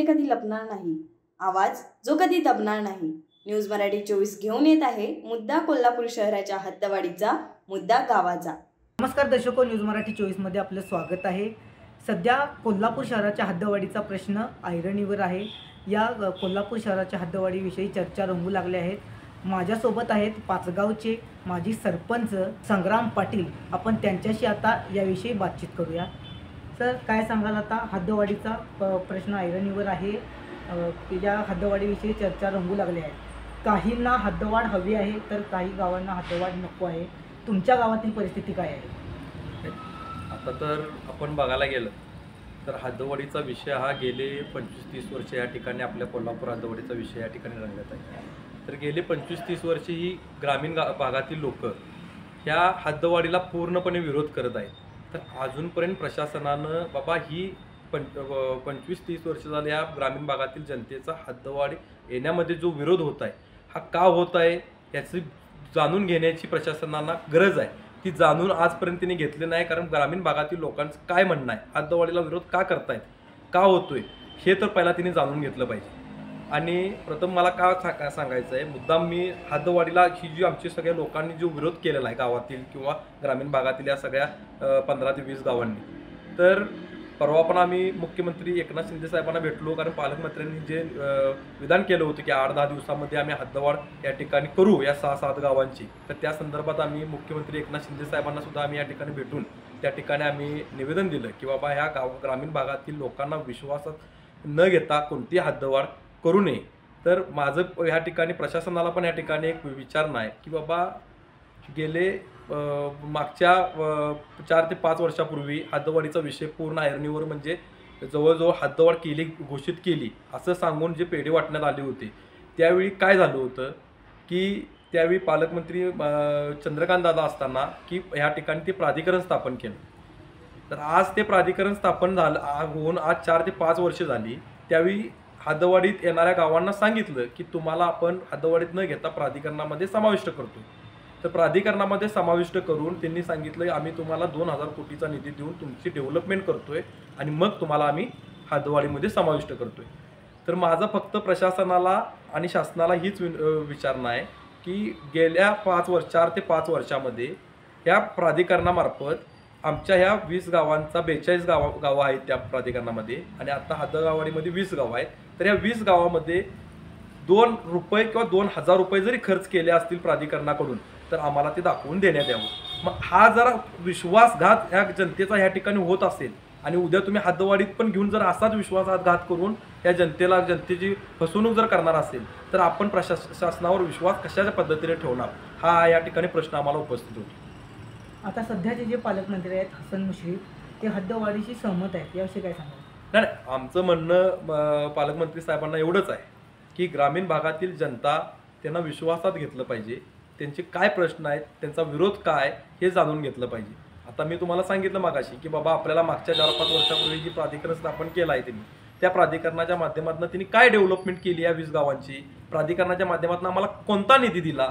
कधी लपणार नाही, आवाज जो कधी दबणार नाही. न्यूज मराठी 24 घेऊन येत आहे मुद्दा कोल्हापूर शहराच्या हद्दवाढीचा, मुद्दा गावाचा. नमस्कार दर्शको, न्यूज मराठी 24मध्ये आपलं स्वागत आहे. सध्या कोल्हापूर शहराच्या हद्दवाढीचा प्रश्न ऐरणीवर आहे. या कोल्हापूर शहराच्या हद्दवाढीविषयी चर्चा रंगू लागल्या आहेत. माझ्यासोबत आहेत पाचगावचे माजी सरपंच संग्राम पाटील. आपण त्यांच्याशी आता याविषयी बातचीत करूया. सर, काय सांगाल? आता हद्दवाढीचा प्रश्न ऐरणीवर आहे. या हद्दवाढीविषयी चर्चा रंगू लागली आहे. काहींना हद्दवाढ हवी आहे तर काही गावांना हद्दवाढ नको आहे. तुमच्या गावातील परिस्थिती काय आहे? आता तर आपण बघायला गेलं तर हद्दवाढीचा विषय हा गेले 25-30 वर्ष या ठिकाणी आपल्या कोल्हापूर हद्दवाढीचा विषय या ठिकाणी रंगत आहे. तर गेले 25-30 वर्षे ही ग्रामीण भागातील लोक ह्या हद्दवाढीला पूर्णपणे विरोध करत आहेत. तर अजूनपर्यंत प्रशासनानं बाबा ही 25-30 वर्ष झाले या ग्रामीण भागातील जनतेचा हद्दवाढ येण्यामध्ये जो विरोध होत आहे हा का होत आहे याची जाणून घेण्याची प्रशासनाला गरज आहे. ती जाणून आजपर्यंत तिने घेतली नाही. कारण ग्रामीण भागातील लोकांचं काय म्हणणं आहे, हद्दवाढीला विरोध का करतायत, का होतोय, हे तर पहिला तिने जाणून घेतलं पाहिजे. आणि प्रथम मला का सांगायचं आहे, मुद्दाम मी हद्दवाढीला ही जी आमची सगळ्या लोकांनी जो विरोध केलेला आहे गावातील किंवा ग्रामीण भागातील या सगळ्या 15 ते 20 गावांनी, तर परवा पण आम्ही मुख्यमंत्री एकनाथ शिंदे साहेबांना भेटलो. कारण पालकमंत्र्यांनी जे विधान केलं होतं की 8-10 दिवसामध्ये आम्ही हद्दवाढ या ठिकाणी करू या 6-7 गावांची, तर त्या संदर्भात आम्ही मुख्यमंत्री एकनाथ शिंदे साहेबांना सुद्धा आम्ही या ठिकाणी भेटून त्या ठिकाणी आम्ही निवेदन दिलं की बाबा ह्या ग्रामीण भागातील लोकांना विश्वासात न घेता कोणती हद्दवाढ करू नये. तर माझं ह्या ठिकाणी प्रशासनाला पण या ठिकाणी एक विचार नाही की बाबा गेले मागच्या 4 ते 5 वर्षापूर्वी हद्दवाढीचा विषय पूर्ण ऐरणीवर म्हणजे जवळजवळ हद्दवाढ घोषित केली असं सांगून जे पेढे वाटण्यात आले होते, त्यावेळी काय झालं होतं की त्यावेळी पालकमंत्री चंद्रकांत दादा असताना की ह्या ठिकाणी ते प्राधिकरण स्थापन केलं. तर आज ते प्राधिकरण स्थापन झालं होऊन आज 4 ते 5 वर्ष झाली. त्यावेळी हद्दवाढीत येणाऱ्या गावांना सांगितलं की तुम्हाला आपण हद्दवाढीत न घेता प्राधिकरणामध्ये समाविष्ट करतो. तर प्राधिकरणामध्ये समाविष्ट करून त्यांनी सांगितलं आम्ही तुम्हाला 2000 कोटीचा निधी देऊन तुमची डेव्हलपमेंट करतोय आणि मग तुम्हाला आम्ही हद्दवाढीमध्ये समाविष्ट करतोय. तर माझा फक्त प्रशासनाला आणि शासनाला हीच विचारणा आहे की गेल्या 4 ते 5 वर्षामध्ये ह्या प्राधिकरणामार्फत आमच्या ह्या 20 गावांचा 42 गावं आहेत त्या प्राधिकरणामध्ये आणि आता हद्दवाढीमध्ये 20 गावं आहेत. तर ह्या 20 गावामध्ये ₹2 किंवा ₹2000 जरी खर्च केले असतील प्राधिकरणाकडून तर आम्हाला ते दाखवून देण्यात यावं. मग हा जरा विश्वासघात ह्या जनतेचा ह्या ठिकाणी होत असेल आणि उद्या तुम्ही हद्दवाढीत पण घेऊन जर असाच विश्वासघात करून या जनतेची फसवणूक जर करणार असेल तर आपण शासनावर विश्वास कशाच्या पद्धतीने ठेवणार, हा या ठिकाणी प्रश्न आम्हाला उपस्थित होतो. आता सध्याचे जे पालकमंत्री आहेत हसन मुश्रीफ, ते हद्दवाढीशी सहमत आहेत, याविषयी काय सांगाल? नाही, आमचं म्हणणं पालकमंत्री साहेबांना एवढंच आहे की ग्रामीण भागातील जनता त्यांना विश्वासात घेतलं पाहिजे. त्यांचे काय प्रश्न आहेत, त्यांचा विरोध काय हे जाणून घेतलं पाहिजे. आता मी तुम्हाला सांगितलं मागाशी की बाबा आपल्याला मागच्या 4-5 वर्षापूर्वी जी प्राधिकरण स्थापन केलं आहे त्यांनी, त्या प्राधिकरणाच्या माध्यमातून त्यांनी काय डेव्हलपमेंट केली या 20 गावांची, प्राधिकरणाच्या माध्यमातून आम्हाला कोणता निधी दिला,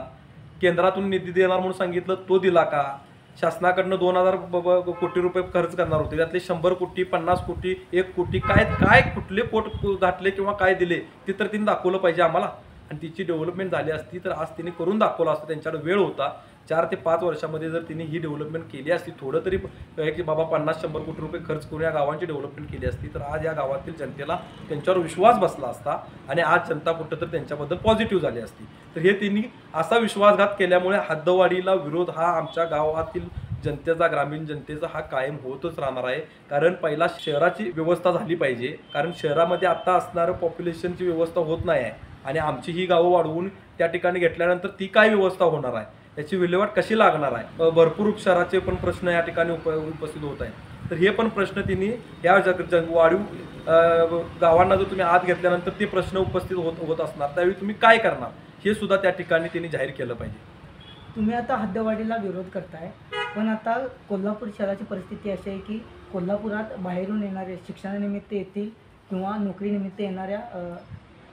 केंद्रातून निधी देणार म्हणून सांगितलं तो दिला का, शासनाकडनं 2000 कोटी रुपये खर्च करणार होते त्यातले 100 कोटी 50 कोटी 1 कोटी काय कुठले पोट घातले किंवा काय दिले ते तर तिने दाखवलं पाहिजे आम्हाला. आणि तिची डेव्हलपमेंट झाली असती तर आज तिने करून दाखवलं असतं. त्यांच्याकडे वेळ होता. 4 ते 5 वर्षामध्ये जर तिने ही डेव्हलपमेंट केली असती, थोडं तरी की बाबा 50-100 कोटी रुपये खर्च करून या गावांची डेव्हलपमेंट केली असती तर आज या गावातील जनतेला त्यांच्यावर विश्वास बसला असता आणि आज जनता कुठं तर त्यांच्याबद्दल पॉझिटिव्ह झाली असती. तर हे तिने असा विश्वासघात केल्यामुळे हद्दवाढीला विरोध हा आमच्या गावातील जनतेचा, ग्रामीण जनतेचा हा कायम होतच राहणार आहे. कारण पहिला शहराची व्यवस्था झाली पाहिजे. कारण शहरामध्ये आता असणारं पॉप्युलेशनची व्यवस्था होत नाही आहे आणि आमची ही गावं वाढवून त्या ठिकाणी घेतल्यानंतर ती काय व्यवस्था होणार आहे, याची विल्हेवाट कशी लागणार आहे. भरपूर शहराचे पण प्रश्न या ठिकाणी उपस्थित होत आहेत. तर हे पण प्रश्न तिने या वाढीव गावांना जर तुम्ही आत घेतल्यानंतर ते प्रश्न उपस्थित होत असणार, त्यावेळी तुम्ही काय करणार हे सुद्धा त्या ठिकाणी तिने जाहीर केलं पाहिजे. तुम्ही आता हद्दवाढीला विरोध करताय, पण आता कोल्हापूर शहराची परिस्थिती अशी आहे की कोल्हापुरात बाहेरून येणारे शिक्षणानिमित्त येतील किंवा नोकरीनिमित्त येणाऱ्या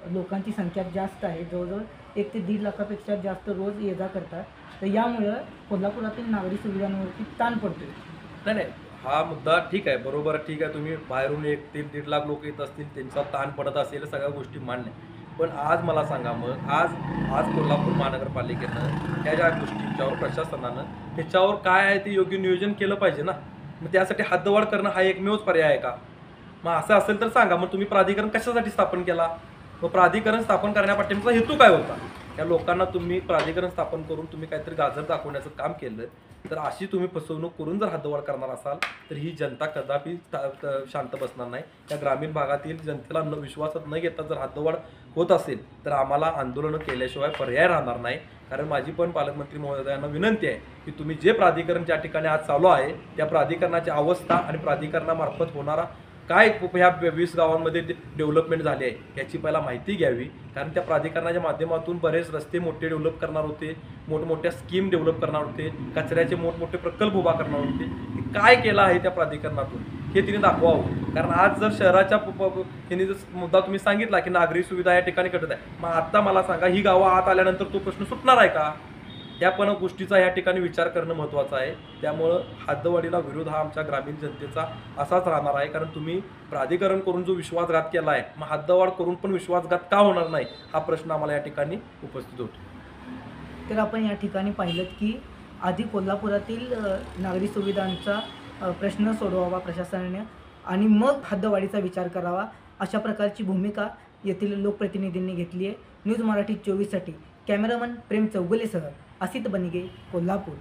लोकांची संख्या जास्त आहे. जवळजवळ 1 ते 1.5 लाखापेक्षा जास्त रोज ये जा करतात. तर यामुळं कोल्हापुरातील नागरी सुविधांवरती ताण पडतो. नाही, हा मुद्दा ठीक आहे, बरोबर ठीक आहे. तुम्ही बाहेरून 1 ते 1.5 लाख लोक येत असतील, त्यांचा ताण पडत असेल, सगळ्या गोष्टी मान्य आहे. पण आज मला सांगा मग आज कोल्हापूर महानगरपालिकेनं ह्या ज्या गोष्टींच्यावर प्रशासनानं त्याच्यावर काय आहे ते योग्य नियोजन केलं पाहिजे ना. मग त्यासाठी हद्दवाढ करणं हा एकमेवच पर्याय आहे का? मग असं असेल तर सांगा, मग तुम्ही प्राधिकरण कशासाठी स्थापन केला? मग प्राधिकरण स्थापन करण्यापाठीमागचा हेतू काय होता? या लोकांना तुम्ही प्राधिकरण स्थापन करून तुम्ही काहीतरी गाजर दाखवण्याचं काम केलं, तर अशी तुम्ही फसवणूक करून जर हद्दवाढ करणार असाल तर ही जनता कदापि शांत बसणार नाही. त्या ग्रामीण भागातील जनतेला विश्वासात न घेता जर हद्दवाढ होत असेल तर आम्हाला आंदोलनं केल्याशिवाय पर्याय राहणार नाही. कारण माझी पण पालकमंत्री महोदयांना विनंती आहे की तुम्ही जे प्राधिकरण ज्या ठिकाणी आज चालू आहे त्या प्राधिकरणाची अवस्था आणि प्राधिकरणामार्फत होणारा काय ह्या 20 गावांमध्ये डेव्हलपमेंट झाली आहे याची पहिला माहिती घ्यावी. कारण त्या प्राधिकरणाच्या माध्यमातून बरेच रस्ते मोठे डेव्हलप करणार होते, मोठमोठ्या स्कीम डेव्हलप करणार होते, कचऱ्याचे मोठमोठे प्रकल्प उभा करणार होते. काय केलं आहे त्या प्राधिकरणातून हे तिने दाखवावं. कारण आज जर शहराच्या तिने जर मुद्दा तुम्ही सांगितला की नागरी सुविधा या ठिकाणी घटत आहे, मग आता मला सांगा ही गावं आत आल्यानंतर तो प्रश्न सुटणार आहे का? या पण गोष्टीचा या ठिकाणी विचार करणं महत्त्वाचं आहे. त्यामुळं हद्दवाढीला विरोध हा आमच्या ग्रामीण जनतेचा असाच राहणार आहे. कारण तुम्ही प्राधिकरण करून जो विश्वासघात केला आहे, मग हद्दवाढ करून पण विश्वासघात का होणार नाही हा प्रश्न आम्हाला या ठिकाणी उपस्थित होतो. तर आपण या ठिकाणी पाहिलं की आधी कोल्हापुरातील नागरी सुविधांचा प्रश्न सोडवावा प्रशासनाने आणि मग हद्दवाढीचा विचार करावा, अशा प्रकारची भूमिका येथील लोकप्रतिनिधींनी घेतली आहे. न्यूज मराठी 24साठी कॅमेरामन प्रेम चौगुलेसह असित बनिगे, कोल्हापूर.